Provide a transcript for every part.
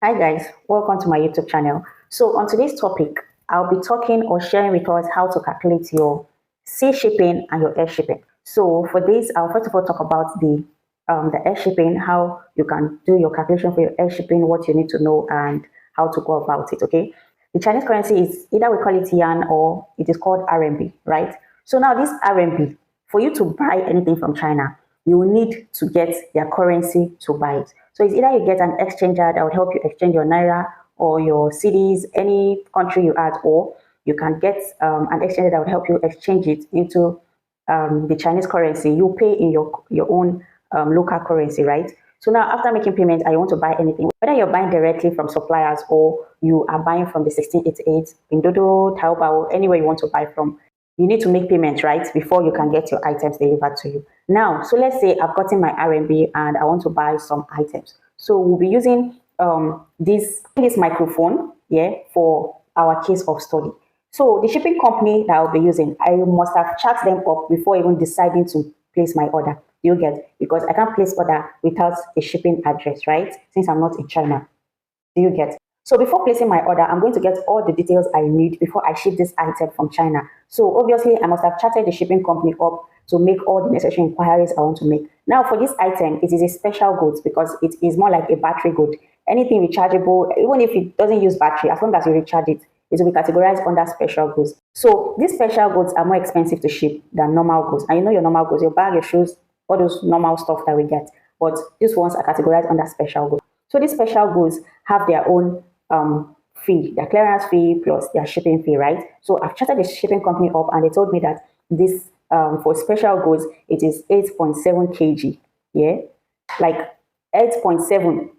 Hi guys, welcome to my YouTube channel. So on today's topic, I'll be talking or sharing with us how to calculate your sea shipping and your air shipping. So for this, I'll first of all talk about the air shipping, how you can do your calculation for your air shipping, what you need to know, and how to go about it. Okay. The Chinese currency is either we call it yuan or it is called RMB, right? So now this RMB, for you to buy anything from China, you will need to get their currency to buy it. So it's either you get an exchanger that will help you exchange your naira or your CDs, any country you add, or you can get an exchanger that will help you exchange it into the Chinese currency. You pay in your own local currency, right? So now after making payment, I want to buy anything, whether you're buying directly from suppliers or you are buying from the 1688, Pindodo, Taobao, anywhere you want to buy from, you need to make payment, right, before you can get your items delivered to you. Now, so let's say I've gotten my RMB and I want to buy some items. So we'll be using this microphone, yeah, for our case of study. So the shipping company that I'll be using, I must have chat them up before even deciding to place my order. You get, because I can't place order without a shipping address, right? Since I'm not in China. Do you get? So before placing my order, I'm going to get all the details I need before I ship this item from China. So obviously, I must have chatted the shipping company up to make all the necessary inquiries I want to make. Now, for this item, it is a special goods because it is more like a battery good. Anything rechargeable, even if it doesn't use battery, as long as you recharge it, it will be categorized under special goods. So these special goods are more expensive to ship than normal goods. And you know your normal goods, your bag, your shoes, all those normal stuff that we get. But these ones are categorized under special goods. So these special goods have their own fee, their clearance fee plus their shipping fee, right? So I've chatted the shipping company up and they told me that this for special goods, it is 8.7 kg. Yeah, like 8.7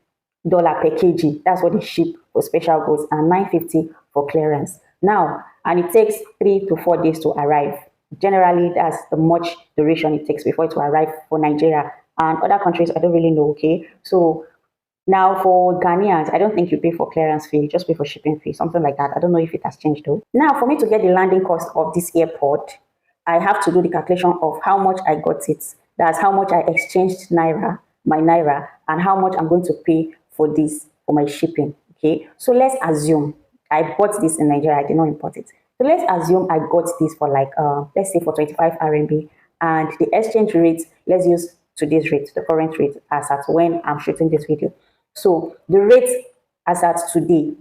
dollar per kg. That's what they ship for special goods and 950 for clearance. Now, and it takes 3 to 4 days to arrive. Generally, that's the much duration it takes before it to arrive for Nigeria and other countries. I don't really know. Okay, so now for Ghanaians, I don't think you pay for clearance fee, you just pay for shipping fee, something like that. I don't know if it has changed though. Now for me to get the landing cost of this airport, I have to do the calculation of how much I got it. That's how much I exchanged naira, my naira, and how much I'm going to pay for this, for my shipping. Okay, so let's assume I bought this in Nigeria, I did not import it. So let's assume I got this for like, let's say for 25 RMB, and the exchange rate, let's use today's rate, the current rate as at when I'm shooting this video. So the rate as at today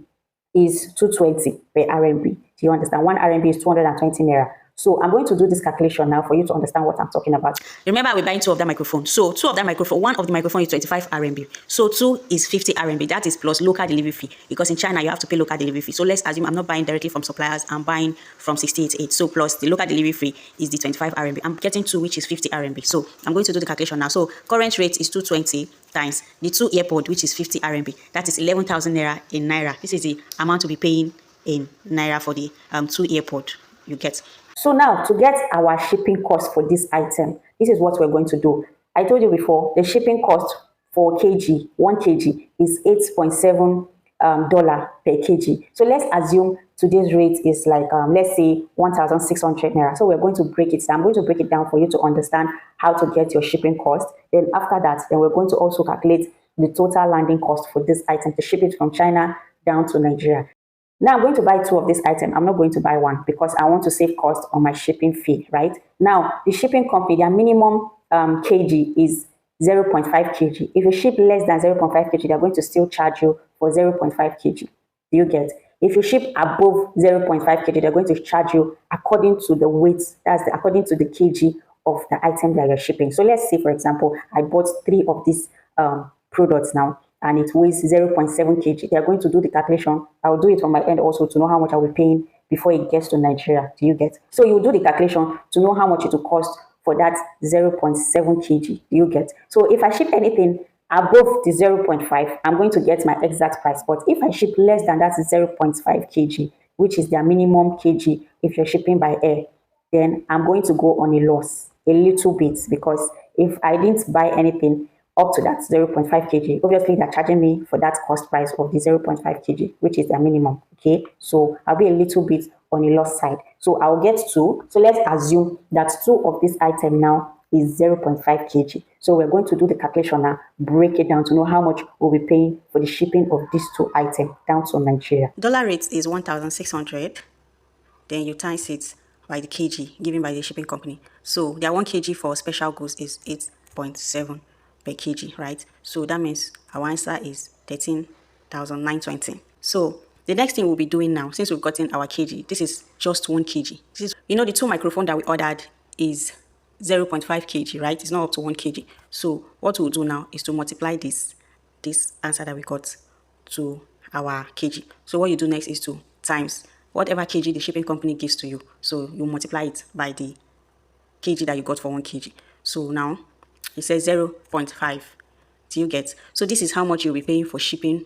is 220 per RMB. Do you understand? One RMB is 220 naira. So I'm going to do this calculation now for you to understand what I'm talking about. Remember, we're buying two of that microphone. So two of that microphone, one of the microphone is 25 RMB. So two is 50 RMB. That is plus local delivery fee. Because in China, you have to pay local delivery fee. So let's assume I'm not buying directly from suppliers. I'm buying from 688. So plus the local delivery fee is the 25 RMB. I'm getting two, which is 50 RMB. So I'm going to do the calculation now. So current rate is 220 times the two airport, which is 50 RMB. That is 11,000 naira in naira. This is the amount to be paying in naira for the two airport you get. So now to get our shipping cost for this item, this is what we're going to do. I told you before, the shipping cost for kg, 1 kg is 8.7 dollar per kg. So let's assume today's rate is like, let's say 1,600 naira. So we're going to break it down. I'm going to break it down for you to understand how to get your shipping cost. Then after that, then we're going to also calculate the total landing cost for this item to ship it from China down to Nigeria. Now I'm going to buy two of this item. I'm not going to buy one because I want to save cost on my shipping fee, right? Now, the shipping company, their minimum kg is 0.5 kg. If you ship less than 0.5 kg, they're going to still charge you for 0.5 kg. Do you get? If you ship above 0.5 kg, they're going to charge you according to the weight, according to the kg of the item that you're shipping. So let's say, for example, I bought three of these products now, and it weighs 0.7 kg. They are going to do the calculation. I'll do it on my end also to know how much I'll be paying before it gets to Nigeria. Do you get? So you do the calculation to know how much it will cost for that 0.7 kg. Do you get? So if I ship anything above the 0.5, I'm going to get my exact price. But if I ship less than that 0.5 kg, which is their minimum kg if you're shipping by air, then I'm going to go on a loss a little bit, because if I didn't buy anything up to that 0.5 kg, obviously they're charging me for that cost price of the 0.5 kg, which is their minimum. Okay, so I'll be a little bit on the loss side. So I'll get two. So let's assume that two of this item now is 0.5 kg. So we're going to do the calculation now, break it down to know how much we'll be paying for the shipping of these two items down to Nigeria. Dollar rate is 1,600. Then you times it by the kg given by the shipping company. So their 1 kg for special goods is 8.7 per kg, right? So that means our answer is 13,920. So the next thing we'll be doing now, since we've gotten our kg, this is just 1 kg. This is, you know, the two microphone that we ordered is 0.5 kg, right? It's not up to 1 kg. So what we'll do now is to multiply this answer that we got to our kg. So what you do next is to times whatever kg the shipping company gives to you. So you multiply it by the kg that you got for 1 kg. So now it says 0.5. Do you get? So this is how much you'll be paying for shipping,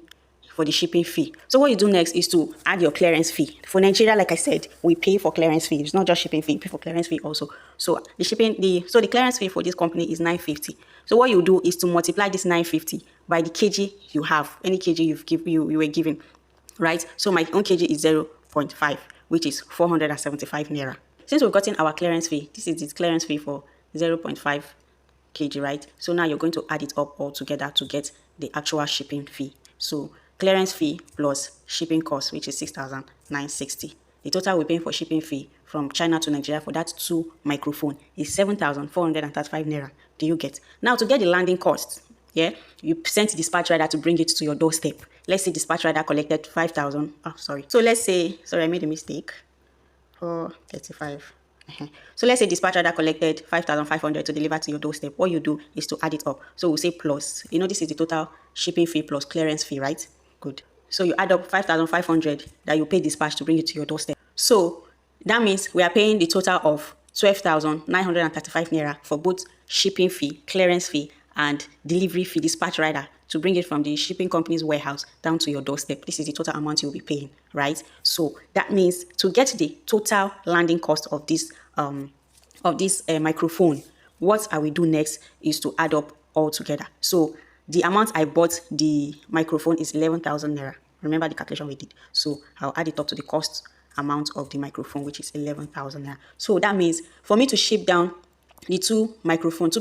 for the shipping fee. So what you do next is to add your clearance fee. For Nigeria, like I said, we pay for clearance fee. It's not just shipping fee, we pay for clearance fee also. So the clearance fee for this company is 950. So what you do is to multiply this 950 by the kg you have, any kg you were given, right? So my own kg is 0.5, which is 475 naira. Since we've gotten our clearance fee, this is the clearance fee for 0.5 kg, right? So now you're going to add it up all together to get the actual shipping fee. So clearance fee plus shipping cost, which is 6,960. The total we're paying for shipping fee from China to Nigeria for that 2 microphone is 7,435 naira. Do you get? Now to get the landing cost, yeah, you sent the dispatch rider to bring it to your doorstep. Let's say dispatch rider collected 5,000. Oh, sorry. So let's say, sorry, I made a mistake. 435. So let's say dispatch rider collected 5,500 to deliver to your doorstep. What you do is to add it up. So we'll say plus. You know, this is the total shipping fee plus clearance fee, right? Good. So you add up 5,500 that you pay dispatch to bring it to your doorstep. So that means we are paying the total of 12,935 naira for both shipping fee, clearance fee, and delivery fee, dispatch rider, to bring it from the shipping company's warehouse down to your doorstep. This is the total amount you'll be paying, right? So that means to get the total landing cost of this microphone, what I will do next is to add up all together. So the amount I bought the microphone is 11,000 naira. Remember the calculation we did. So I'll add it up to the cost amount of the microphone, which is 11,000 naira. So that means for me to ship down the two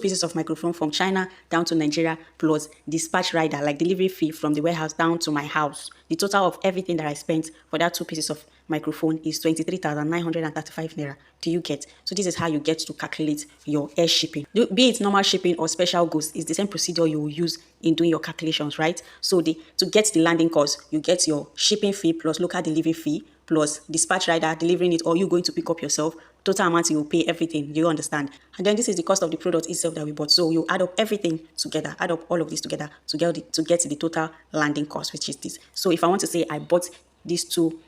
pieces of microphone from China down to Nigeria plus dispatch rider, like delivery fee from the warehouse down to my house, the total of everything that I spent for that 2 pieces of microphone is 23,935 naira. Do you get? So this is how you get to calculate your air shipping. Be it normal shipping or special goods, it's the same procedure you will use in doing your calculations, right? So to get the landing cost, you get your shipping fee plus local delivery fee plus dispatch rider delivering it, or you going to pick up yourself. Total amount you will pay everything. Do you understand? And then this is the cost of the product itself that we bought. So you add up everything together, add up all of this together to get the total landing cost, which is this. So if I want to say I bought these two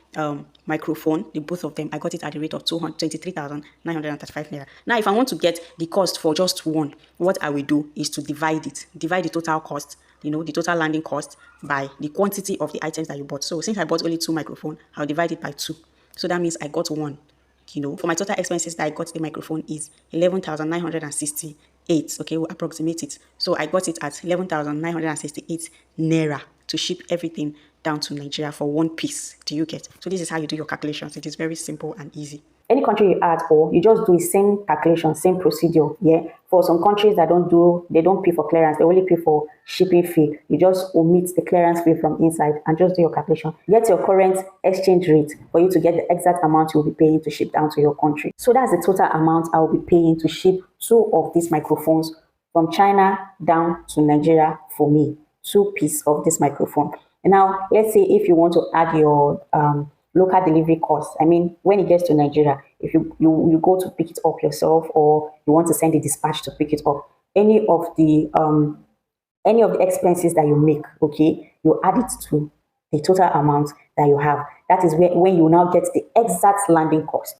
microphone, the both of them, I got it at the rate of 23,935 naira. Now, if I want to get the cost for just one, what I will do is to divide the total cost, the total landing cost, by the quantity of the items that you bought. So since I bought only 2 microphones, I'll divide it by 2. So that means I got 1. For my total expenses that I got the microphone is 11,968. Okay, we'll approximate it. So I got it at 11,968 naira to ship everything down to Nigeria for 1 piece. Do you get? So this is how you do your calculations. It is very simple and easy. Any country you add, or you just do the same calculation, same procedure. Yeah. For some countries that they don't pay for clearance, they only pay for shipping fee. You just omit the clearance fee from inside and just do your calculation. Get your current exchange rate for you to get the exact amount you'll be paying to ship down to your country. So that's the total amount I will be paying to ship 2 of these microphones from China down to Nigeria for me. 2 pieces of this microphone. And now let's say if you want to add your local delivery cost. I mean, when it gets to Nigeria, if you go to pick it up yourself, or you want to send a dispatch to pick it up, any of the expenses that you make, okay, you add it to the total amount that you have. That is when you now get the exact landing cost.